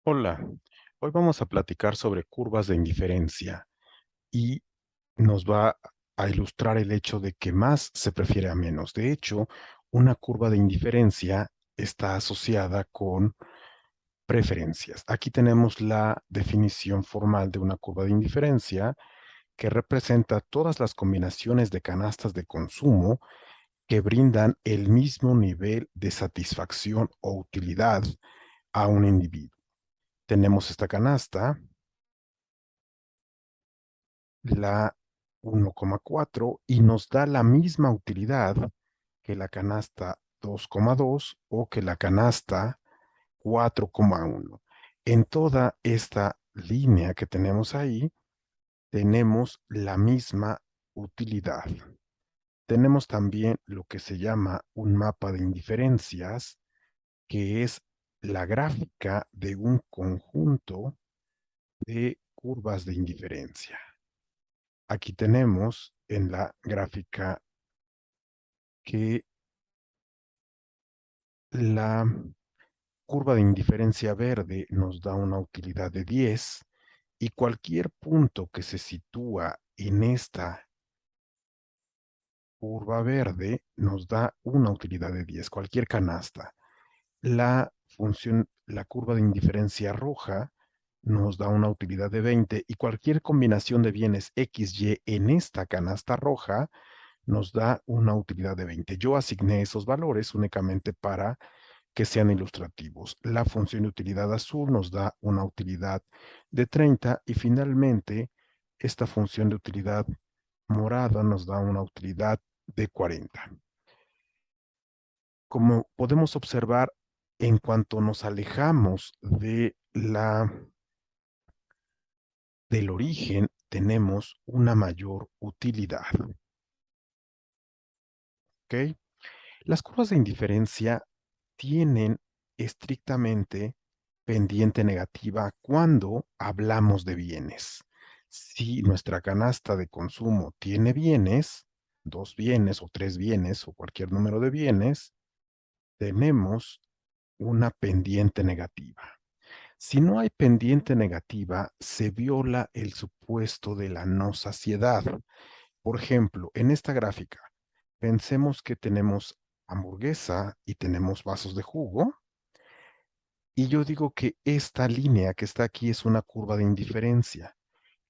Hola, hoy vamos a platicar sobre curvas de indiferencia y nos va a ilustrar el hecho de que más se prefiere a menos. De hecho, una curva de indiferencia está asociada con preferencias. Aquí tenemos la definición formal de una curva de indiferencia que representa todas las combinaciones de canastas de consumo que brindan el mismo nivel de satisfacción o utilidad a un individuo. Tenemos esta canasta, la 1,4, y nos da la misma utilidad que la canasta 2,2 o que la canasta 4,1. En toda esta línea que tenemos ahí, tenemos la misma utilidad. Tenemos también lo que se llama un mapa de indiferencias, que es la gráfica de un conjunto de curvas de indiferencia. Aquí tenemos en la gráfica que la curva de indiferencia verde nos da una utilidad de 10 y cualquier punto que se sitúa en esta curva verde nos da una utilidad de 10, cualquier canasta. La curva de indiferencia roja nos da una utilidad de 20 y cualquier combinación de bienes X, Y en esta canasta roja nos da una utilidad de 20. Yo asigné esos valores únicamente para que sean ilustrativos. La función de utilidad azul nos da una utilidad de 30 y finalmente esta función de utilidad morada nos da una utilidad de 40. Como podemos observar, en cuanto nos alejamos del origen, tenemos una mayor utilidad. ¿Ok? Las curvas de indiferencia tienen estrictamente pendiente negativa cuando hablamos de bienes. Si nuestra canasta de consumo tiene bienes, dos bienes o tres bienes o cualquier número de bienes, tenemos una pendiente negativa. Si no hay pendiente negativa, se viola el supuesto de la no saciedad. Por ejemplo, en esta gráfica, pensemos que tenemos hamburguesa y tenemos vasos de jugo, y yo digo que esta línea que está aquí es una curva de indiferencia,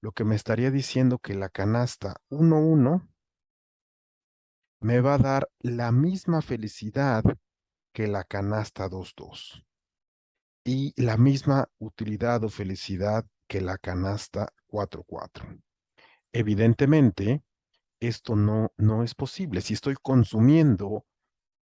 lo que me estaría diciendo que la canasta 1,1 me va a dar la misma felicidad que la canasta 2,2 y la misma utilidad o felicidad que la canasta 4,4. Evidentemente, esto no es posible. Si estoy consumiendo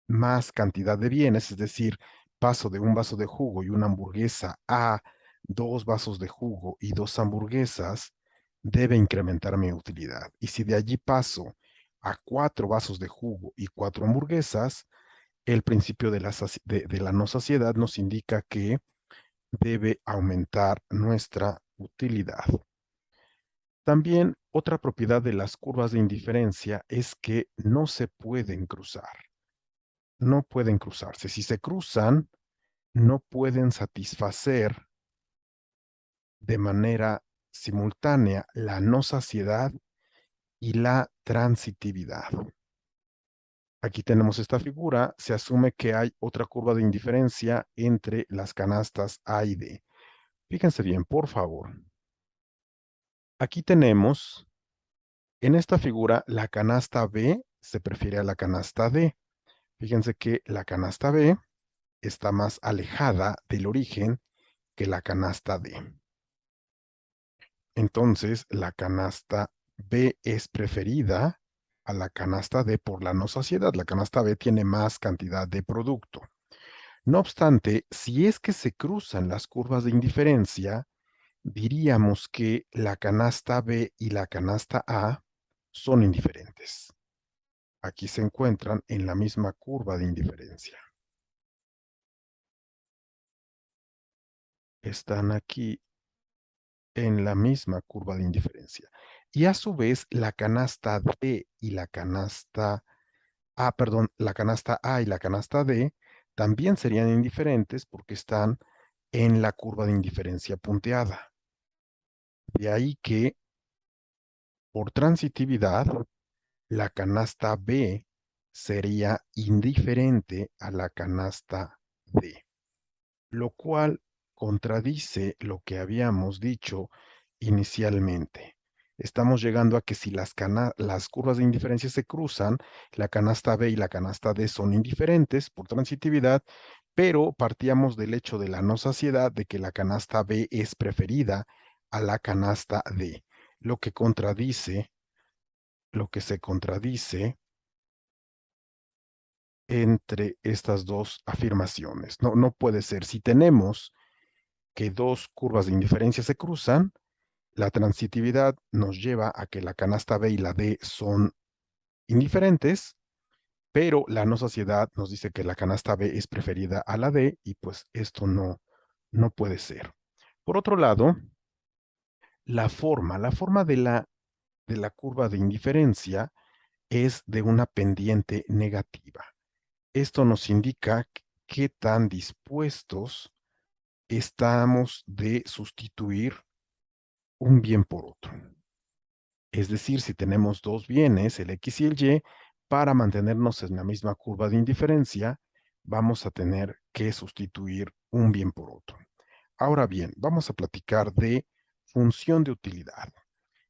más cantidad de bienes, es decir, paso de un vaso de jugo y una hamburguesa a dos vasos de jugo y dos hamburguesas, debe incrementar mi utilidad. Y si de allí paso a cuatro vasos de jugo y cuatro hamburguesas, el principio de la no saciedad nos indica que debe aumentar nuestra utilidad. También otra propiedad de las curvas de indiferencia es que no se pueden cruzar. No pueden cruzarse. Si se cruzan, no pueden satisfacer de manera simultánea la no saciedad y la transitividad. Aquí tenemos esta figura. Se asume que hay otra curva de indiferencia entre las canastas A y D. Fíjense bien, por favor. Aquí tenemos en esta figura la canasta B se prefiere a la canasta D. Fíjense que la canasta B está más alejada del origen que la canasta D. Entonces, la canasta B es preferida a la canasta D por la no saciedad. La canasta B tiene más cantidad de producto. No obstante, si es que se cruzan las curvas de indiferencia, diríamos que la canasta B y la canasta A son indiferentes. Aquí se encuentran en la misma curva de indiferencia. Están aquí en la misma curva de indiferencia. Y a su vez, la canasta D y la canasta la canasta A y la canasta D también serían indiferentes porque están en la curva de indiferencia punteada. De ahí que, por transitividad, la canasta B sería indiferente a la canasta D, lo cual contradice lo que habíamos dicho inicialmente. Estamos llegando a que si las curvas de indiferencia se cruzan, la canasta B y la canasta D son indiferentes por transitividad, pero partíamos del hecho de la no saciedad de que la canasta B es preferida a la canasta D, lo que contradice, lo que se contradice entre estas dos afirmaciones. No, no puede ser. Si tenemos que dos curvas de indiferencia se cruzan, la transitividad nos lleva a que la canasta B y la D son indiferentes, pero la no saciedad nos dice que la canasta B es preferida a la D y pues esto no puede ser. Por otro lado, la forma de la curva de indiferencia es de una pendiente negativa. Esto nos indica qué tan dispuestos estamos de sustituir un bien por otro. Es decir, si tenemos dos bienes, el X y el Y, para mantenernos en la misma curva de indiferencia, vamos a tener que sustituir un bien por otro. Ahora bien, vamos a platicar de función de utilidad.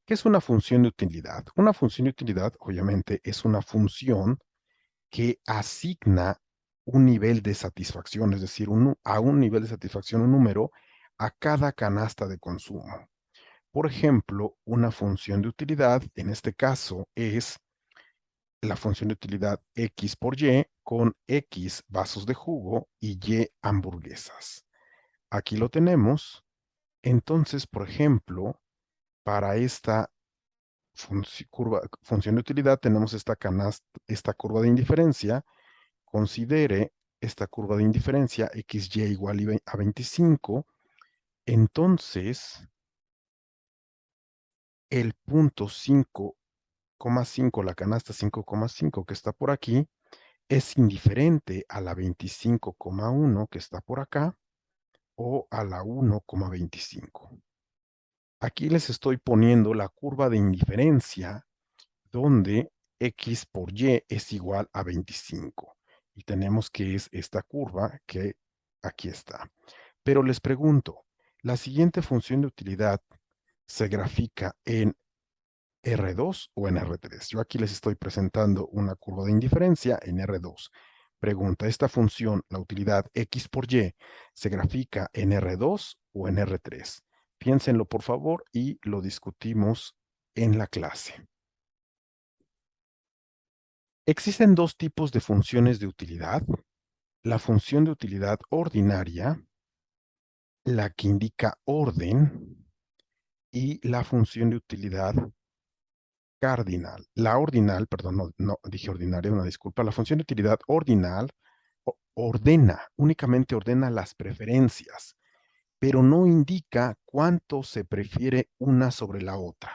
¿Qué es una función de utilidad? Una función de utilidad, obviamente, es una función que asigna un nivel de satisfacción, es decir, a un nivel de satisfacción, un número, a cada canasta de consumo. Por ejemplo, una función de utilidad, en este caso, es la función de utilidad X por Y con X vasos de jugo y Y hamburguesas. Aquí lo tenemos. Entonces, por ejemplo, para esta función de utilidad tenemos esta curva de indiferencia. Considere esta curva de indiferencia XY igual a 25. Entonces, el punto 5,5, la canasta 5,5 que está por aquí, es indiferente a la 25,1 que está por acá o a la 1,25. Aquí les estoy poniendo la curva de indiferencia donde X por Y es igual a 25. Y tenemos que es esta curva que aquí está. Pero les pregunto, ¿la siguiente función de utilidad se grafica en R2 o en R3? Yo aquí les estoy presentando una curva de indiferencia en R2. Pregunta, ¿esta función, la utilidad X por Y, se grafica en R2 o en R3? Piénsenlo por favor y lo discutimos en la clase. Existen dos tipos de funciones de utilidad. La función de utilidad ordinaria, la que indica orden, y la función de utilidad cardinal. La ordinal, perdón, no dije ordinaria, una disculpa. La función de utilidad ordinal únicamente ordena las preferencias, pero no indica cuánto se prefiere una sobre la otra.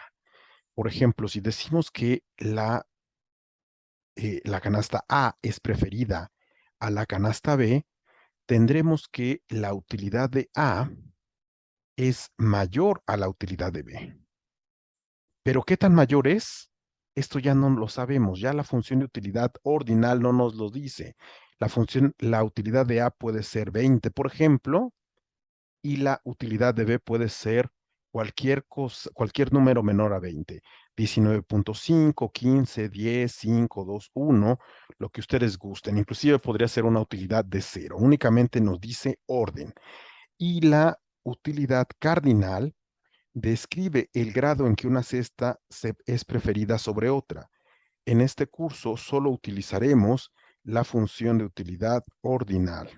Por ejemplo, si decimos que la canasta A es preferida a la canasta B, tendremos que la utilidad de A es mayor a la utilidad de B. Pero ¿qué tan mayor es? Esto ya no lo sabemos, ya la función de utilidad ordinal no nos lo dice. La utilidad de A puede ser 20, por ejemplo, y la utilidad de B puede ser cualquier cosa, cualquier número menor a 20. 19.5, 15, 10, 5, 2, 1, lo que ustedes gusten. Inclusive podría ser una utilidad de 0. Únicamente nos dice orden. Y la utilidad cardinal describe el grado en que una cesta es preferida sobre otra. En este curso solo utilizaremos la función de utilidad ordinal.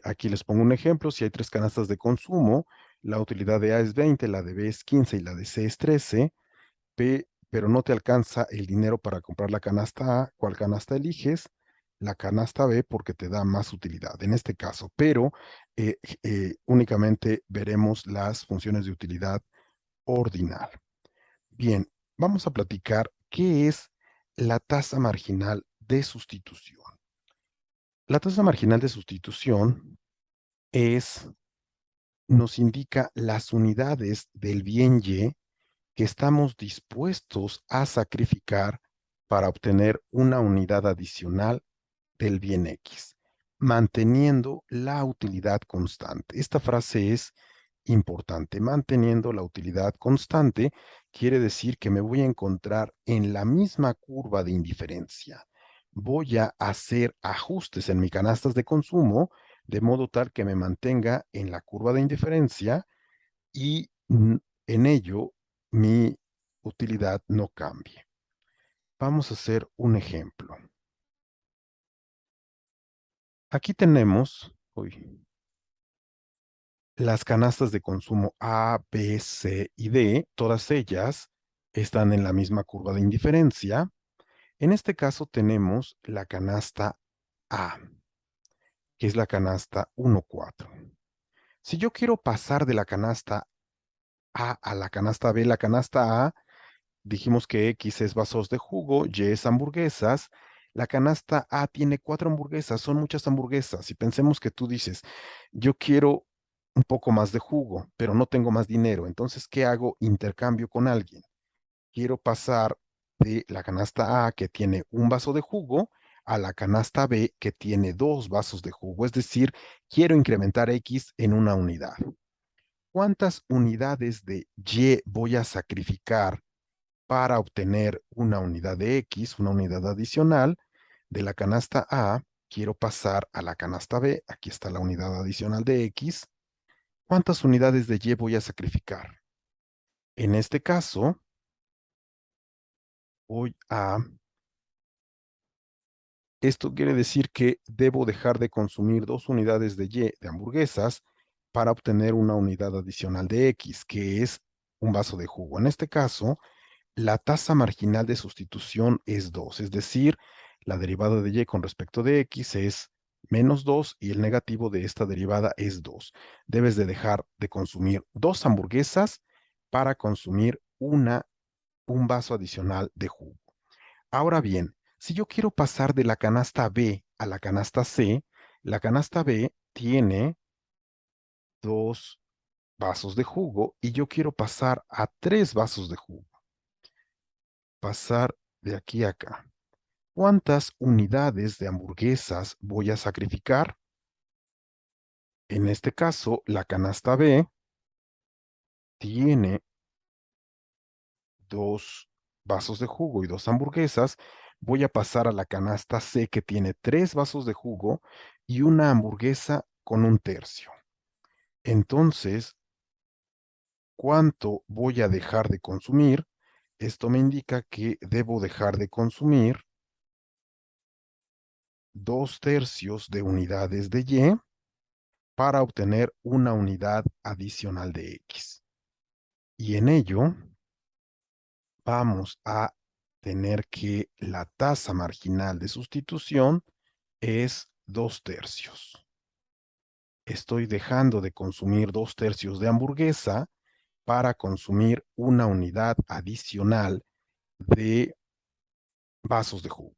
Aquí les pongo un ejemplo. Si hay tres canastas de consumo, la utilidad de A es 20, la de B es 15 y la de C es 13, pero no te alcanza el dinero para comprar la canasta A. ¿Cuál canasta eliges? La canasta B porque te da más utilidad en este caso, pero únicamente veremos las funciones de utilidad ordinal. Bien, vamos a platicar qué es la tasa marginal de sustitución. La tasa marginal de sustitución es, nos indica las unidades del bien Y que estamos dispuestos a sacrificar para obtener una unidad adicional del bien X, manteniendo la utilidad constante. Esta frase es importante. Manteniendo la utilidad constante quiere decir que me voy a encontrar en la misma curva de indiferencia. Voy a hacer ajustes en mis canastas de consumo de modo tal que me mantenga en la curva de indiferencia y en ello mi utilidad no cambie. Vamos a hacer un ejemplo. Aquí tenemos las canastas de consumo A, B, C y D. Todas ellas están en la misma curva de indiferencia. En este caso tenemos la canasta A, que es la canasta 1, 4. Si yo quiero pasar de la canasta A la canasta B, la canasta A, dijimos que X es vasos de jugo, Y es hamburguesas. La canasta A tiene 4 hamburguesas, son muchas hamburguesas. Y pensemos que tú dices, yo quiero un poco más de jugo, pero no tengo más dinero. Entonces, ¿qué hago? Intercambio con alguien. Quiero pasar de la canasta A, que tiene un vaso de jugo, a la canasta B, que tiene 2 vasos de jugo. Es decir, quiero incrementar X en una unidad. ¿Cuántas unidades de Y voy a sacrificar para obtener una unidad de X, una unidad adicional? De la canasta A, quiero pasar a la canasta B. Aquí está la unidad adicional de X. ¿Cuántas unidades de Y voy a sacrificar? En este caso, voy a... Esto quiere decir que debo dejar de consumir 2 unidades de Y de hamburguesas para obtener una unidad adicional de X, que es un vaso de jugo. En este caso, la tasa marginal de sustitución es 2, es decir, la derivada de Y con respecto de X es -2 y el negativo de esta derivada es 2. Debes de dejar de consumir 2 hamburguesas para consumir un vaso adicional de jugo. Ahora bien, si yo quiero pasar de la canasta B a la canasta C, la canasta B tiene 2 vasos de jugo y yo quiero pasar a 3 vasos de jugo. Pasar de aquí a acá. ¿Cuántas unidades de hamburguesas voy a sacrificar? En este caso, la canasta B tiene 2 vasos de jugo y 2 hamburguesas. Voy a pasar a la canasta C, que tiene 3 vasos de jugo y una hamburguesa con un tercio. Entonces, ¿cuánto voy a dejar de consumir? Esto me indica que debo dejar de consumir 2 tercios de unidades de Y para obtener una unidad adicional de X. Y en ello vamos a tener que la tasa marginal de sustitución es 2 tercios. Estoy dejando de consumir 2 tercios de hamburguesa para consumir una unidad adicional de vasos de jugo.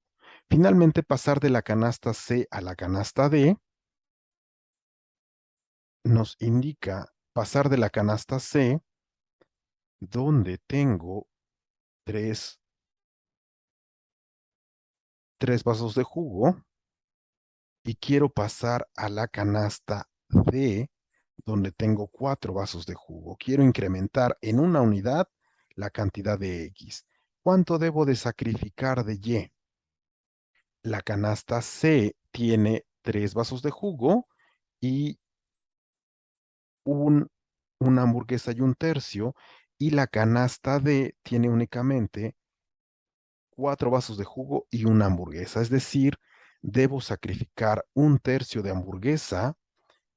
Finalmente, pasar de la canasta C a la canasta D nos indica pasar de la canasta C, donde tengo tres, 3 vasos de jugo, y quiero pasar a la canasta D, donde tengo 4 vasos de jugo. Quiero incrementar en una unidad la cantidad de X. ¿Cuánto debo de sacrificar de Y? La canasta C tiene 3 vasos de jugo y un, una hamburguesa y un tercio, y la canasta D tiene únicamente 4 vasos de jugo y una hamburguesa. Es decir, debo sacrificar un tercio de hamburguesa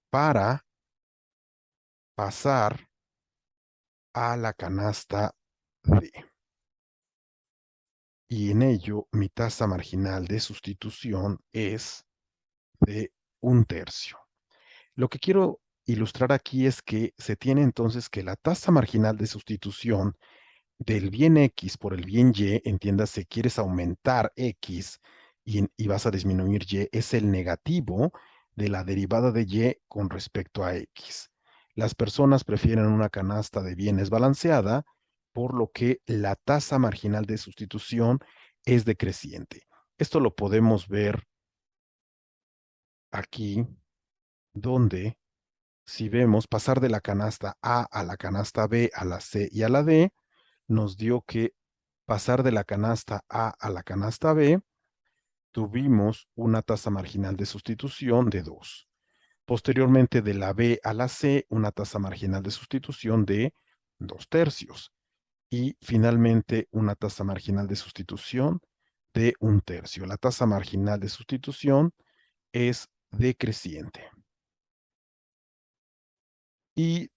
para pasar a la canasta D. Y en ello mi tasa marginal de sustitución es de un tercio. Lo que quiero ilustrar aquí es que se tiene entonces que la tasa marginal de sustitución del bien X por el bien Y, entiéndase, quieres aumentar X y vas a disminuir Y, es el negativo de la derivada de Y con respecto a X. Las personas prefieren una canasta de bienes balanceada, por lo que la tasa marginal de sustitución es decreciente. Esto lo podemos ver aquí, donde si vemos pasar de la canasta A a la canasta B, a la C y a la D, nos dio que pasar de la canasta A a la canasta B, tuvimos una tasa marginal de sustitución de 2. Posteriormente, de la B a la C, una tasa marginal de sustitución de 2 tercios. Y finalmente, una tasa marginal de sustitución de 1 tercio. La tasa marginal de sustitución es decreciente. Y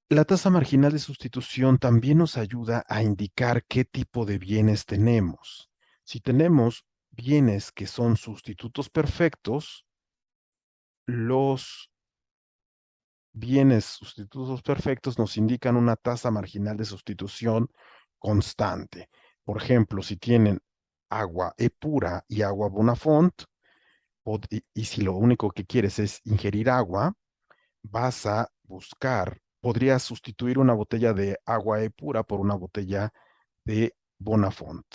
la tasa marginal de sustitución también nos ayuda a indicar qué tipo de bienes tenemos. Si tenemos bienes que son sustitutos perfectos, los bienes sustitutos perfectos nos indican una tasa marginal de sustitución constante. Por ejemplo, si tienen agua E pura y agua Bonafont, y si lo único que quieres es ingerir agua, vas a buscar, podrías sustituir una botella de agua E pura por una botella de Bonafont.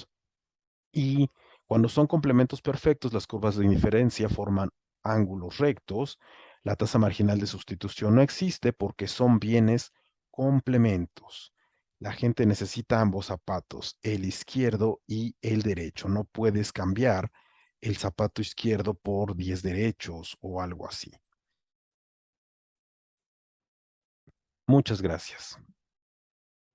Y cuando son complementos perfectos, las curvas de indiferencia forman ángulos rectos. La tasa marginal de sustitución no existe porque son bienes complementos. La gente necesita ambos zapatos, el izquierdo y el derecho. No puedes cambiar el zapato izquierdo por 10 derechos o algo así. Muchas gracias.